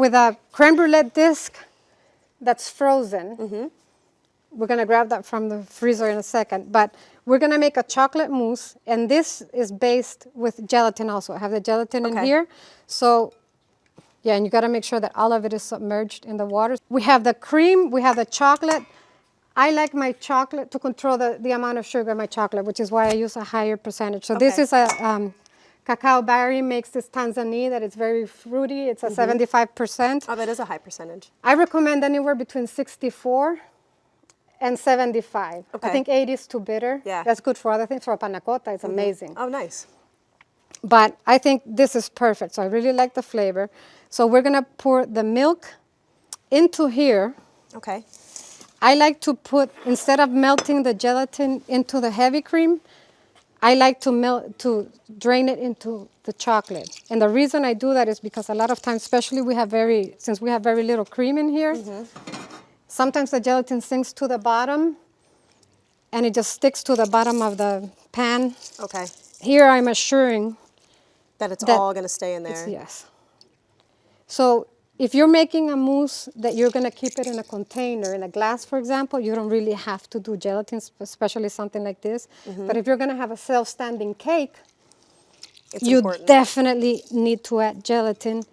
with a creme brulee disc that's frozen. Mm-hmm. We're going to grab that from the freezer in a second. But we're going to make a chocolate mousse. And this is based with gelatin also. I have the gelatin in here. So, yeah, and you got to make sure that all of it is submerged in the water. We have the cream. We have the chocolate. I like my chocolate to control the amount of sugar in my chocolate, which is why I use a higher percentage. So this is a cacao berry makes this Tanzania that it's very fruity. It's a 75%. Oh, that is a high percentage. I recommend anywhere between 64 and 75. Okay. I think 80 is too bitter. Yeah. That's good for other things. For a panna cotta, it's amazing. Oh, nice. But I think this is perfect. So I really like the flavor. So we're going to pour the milk into here. Okay. I like to put, instead of melting the gelatin into the heavy cream, I like to drain it into the chocolate. And the reason I do that is because a lot of times, especially since we have very little cream in here, sometimes the gelatin sinks to the bottom and it just sticks to the bottom of the pan. Okay. Here I'm assuring that it's all going to stay in there. Yes. So if you're making a mousse that you're going to keep it in a container, in a glass, for example, you don't really have to do gelatin, especially something like this. But if you're going to have a self-standing cake, you definitely need to add gelatin.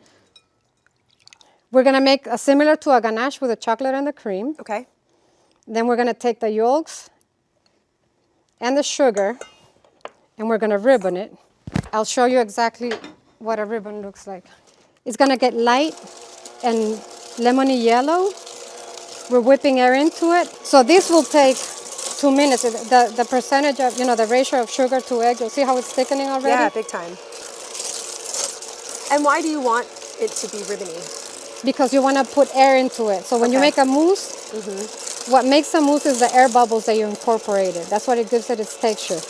We're going to make a similar to a ganache with the chocolate and the cream. Okay. Then we're going to take the yolks and the sugar, and we're going to ribbon it. I'll show you exactly what a ribbon looks like. It's going to get light and lemony yellow. We're whipping air into it. So this will take 2 minutes. The percentage of, the ratio of sugar to egg, you'll see how it's thickening already? Yeah, big time. And why do you want it to be ribbony? Because you want to put air into it. So when you make a mousse, what makes a mousse is the air bubbles that you incorporated. That's what it gives it its texture.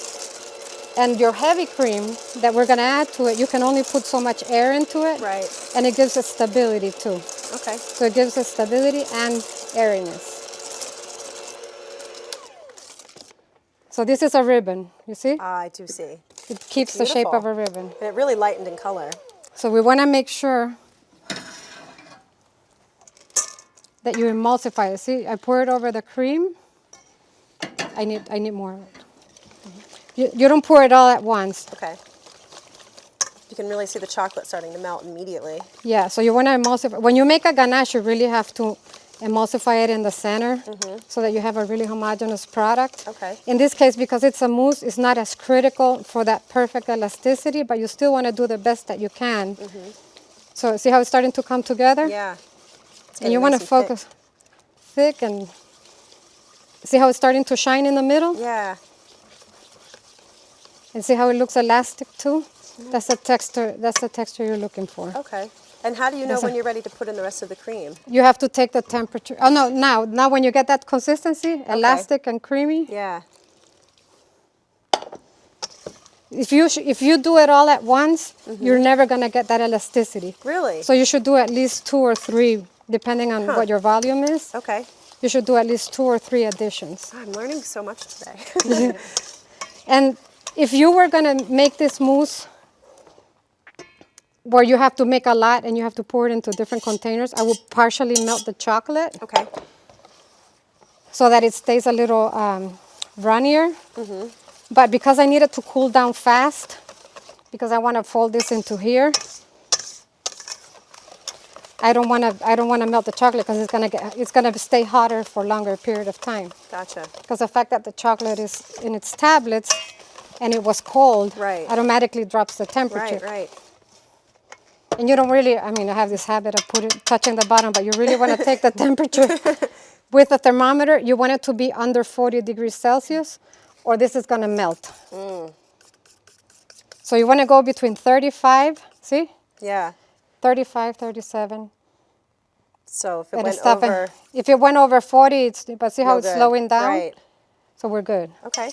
And your heavy cream that we're going to add to it, you can only put so much air into it. Right. And it gives it stability too. Okay. So it gives it stability and airiness. So this is a ribbon, you see? I do see. It keeps the shape of a ribbon. And it really lightened in color. So we want to make sure that you emulsify it. See, I pour it over the cream. I need more of it. You don't pour it all at once. Okay. You can really see the chocolate starting to melt immediately. Yeah, so you want to emulsify. When you make a ganache, you really have to emulsify it in the center so that you have a really homogeneous product. Okay. In this case, because it's a mousse, it's not as critical for that perfect elasticity, but you still want to do the best that you can. So see how it's starting to come together? Yeah. And you want to focus thick and see how it's starting to shine in the middle? Yeah. And see how it looks elastic too? That's the texture you're looking for. Okay. And how do you know when you're ready to put in the rest of the cream? You have to take the temperature. Oh no, now when you get that consistency, elastic and creamy. Yeah. If you do it all at once, you're never going to get that elasticity. Really? So you should do at least 2 or 3, depending on what your volume is. Okay. You should do at least 2 or 3 additions. I'm learning so much today. And if you were going to make this mousse where you have to make a lot and you have to pour it into different containers, I would partially melt the chocolate. Okay. So that it stays a little runnier. But because I need it to cool down fast, because I want to fold this into here, I don't want to melt the chocolate because it's gonna stay hotter for a longer period of time. Gotcha. Because the fact that the chocolate is in its tablets and it was cold, automatically drops the temperature. Right. And you don't really, I have this habit of touching the bottom, but you really want to take the temperature. With a thermometer, you want it to be under 40 degrees Celsius, or this is going to melt. So you want to go between 35, see? Yeah. 35, 37. So if it went over... If it went over 40, but see how it's slowing down? Right. So we're good. Okay.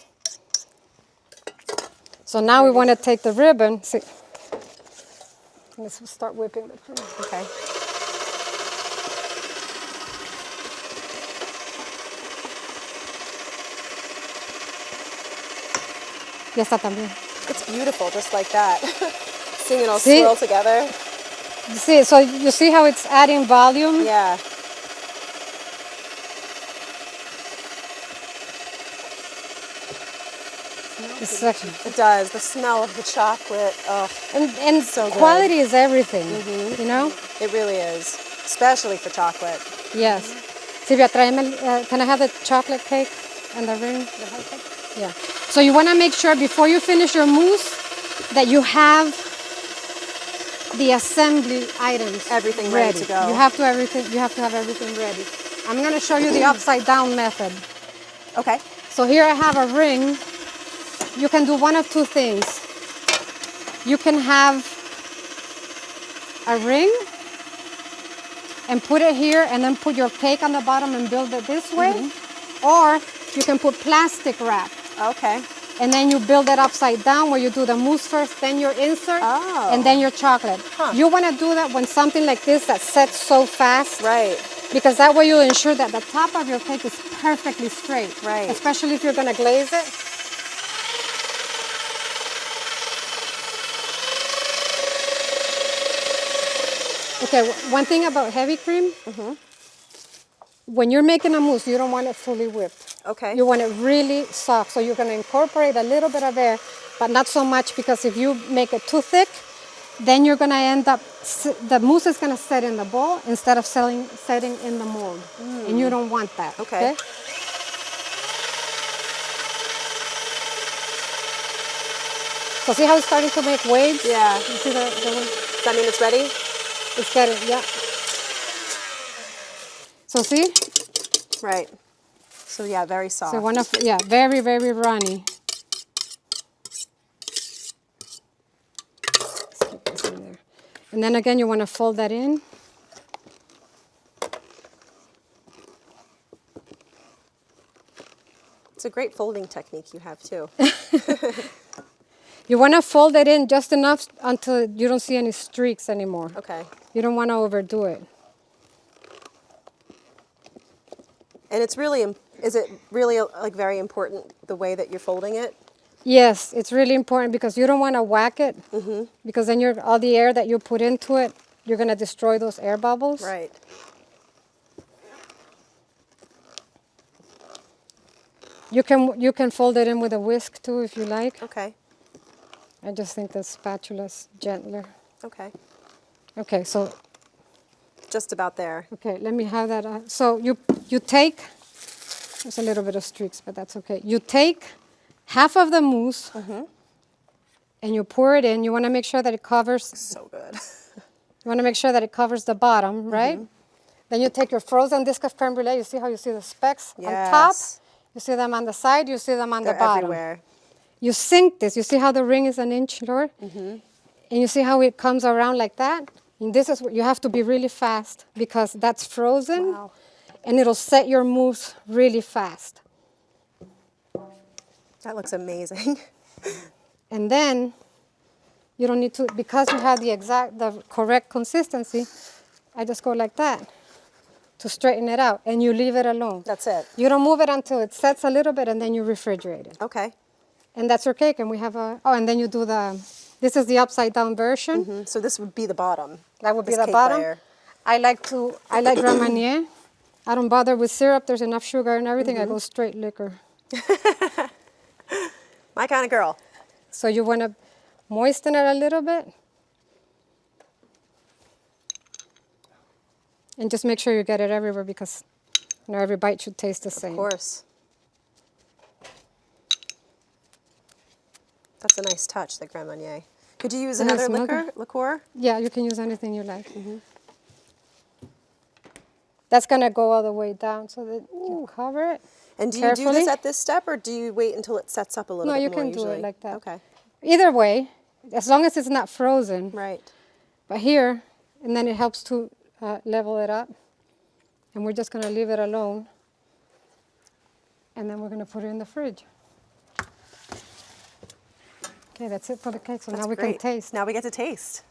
So now we want to take the ribbon. See, let's start whipping the cream. Okay. Ya está también. It's beautiful, just like that. Seeing it all swirl together. You see, so you see how it's adding volume? Yeah. It's like, It does. The smell of the chocolate. Oh, and so good. quality is everything, you know? it really is. Especially for chocolate. Yes. Silvia, can I have the chocolate cake and the ring? The whole cake? Yeah. So you want to make sure before you finish your mousse that you have the assembly items Everything ready to go. You have to have everything ready. I'm going to show you the upside down method. Okay. So here I have a ring. You can do one of two things. You can have a ring and put it here and then put your cake on the bottom and build it this way. Or you can put plastic wrap. Okay. And then you build it upside down where you do the mousse first, then your insert, and then your chocolate. You want to do that when something like this that sets so fast. Right. Because that way you'll ensure that the top of your cake is perfectly straight. Right. Especially if you're going to glaze it. Okay, one thing about heavy cream, when you're making a mousse, you don't want it fully whipped. Okay. You want it really soft, so you're going to incorporate a little bit of air, but not so much, because if you make it too thick, then you're going to end up, the mousse is going to set in the bowl instead of setting in the mold, and you don't want that. Okay. So see how it's starting to make waves? Yeah. You see the Does that mean it's ready? It's getting, yeah. So see? Right. So yeah, very soft. So very, very runny. Let's keep this in there. And then again, you want to fold that in. It's a great folding technique you have too. You want to fold it in just enough until you don't see any streaks anymore. Okay. You don't want to overdo it. And it's really, is it really like very important the way that you're folding it? Yes, it's really important because you don't want to whack it, because then all the air that you put into it, you're going to destroy those air bubbles. Right. You can fold it in with a whisk too if you like. Okay. I just think the spatula's gentler. Okay. Okay, so Just about there. okay, let me have that. So you take, there's a little bit of streaks, but that's okay. You take half of the mousse and you pour it in. You want to make sure that it covers. So good. You want to make sure that it covers the bottom, right? Then you take your frozen disc of crème brûlée. You see how you see the specks on top? You see them on the side. You see them on the bottom. Everywhere. You sink this. You see how the ring is an inch lower? And you see how it comes around like that? And this is what you have to be really fast because that's frozen. Wow. And it'll set your mousse really fast. That looks amazing. And then you don't need to, because you have the correct consistency, I just go like that to straighten it out, and you leave it alone. That's it. You don't move it until it sets a little bit, and then you refrigerate it. Okay. And that's your cake, and we have and then you do this is the upside down version. So this would be the bottom. That would be this the cake bottom. layer. I like Grand Marnier. I don't bother with syrup. There's enough sugar and everything. I go straight liquor. My kind of girl. So you want to moisten it a little bit. And just make sure you get it everywhere because every bite should taste the same. Of course. That's a nice touch, the Grand Marnier. Could you use another liqueur? Yeah, you can use anything you like. That's going to go all the way down so that you cover it. And do you do this at this step, or do you wait until it sets up a little bit more? No, you can usually? do it like that. Okay. Either way, as long as it's not frozen. Right. But here, and then it helps to level it up. And we're just going to leave it alone. And then we're going to put it in the fridge. Okay, that's it for the cake. So now we can taste. Now we get to taste.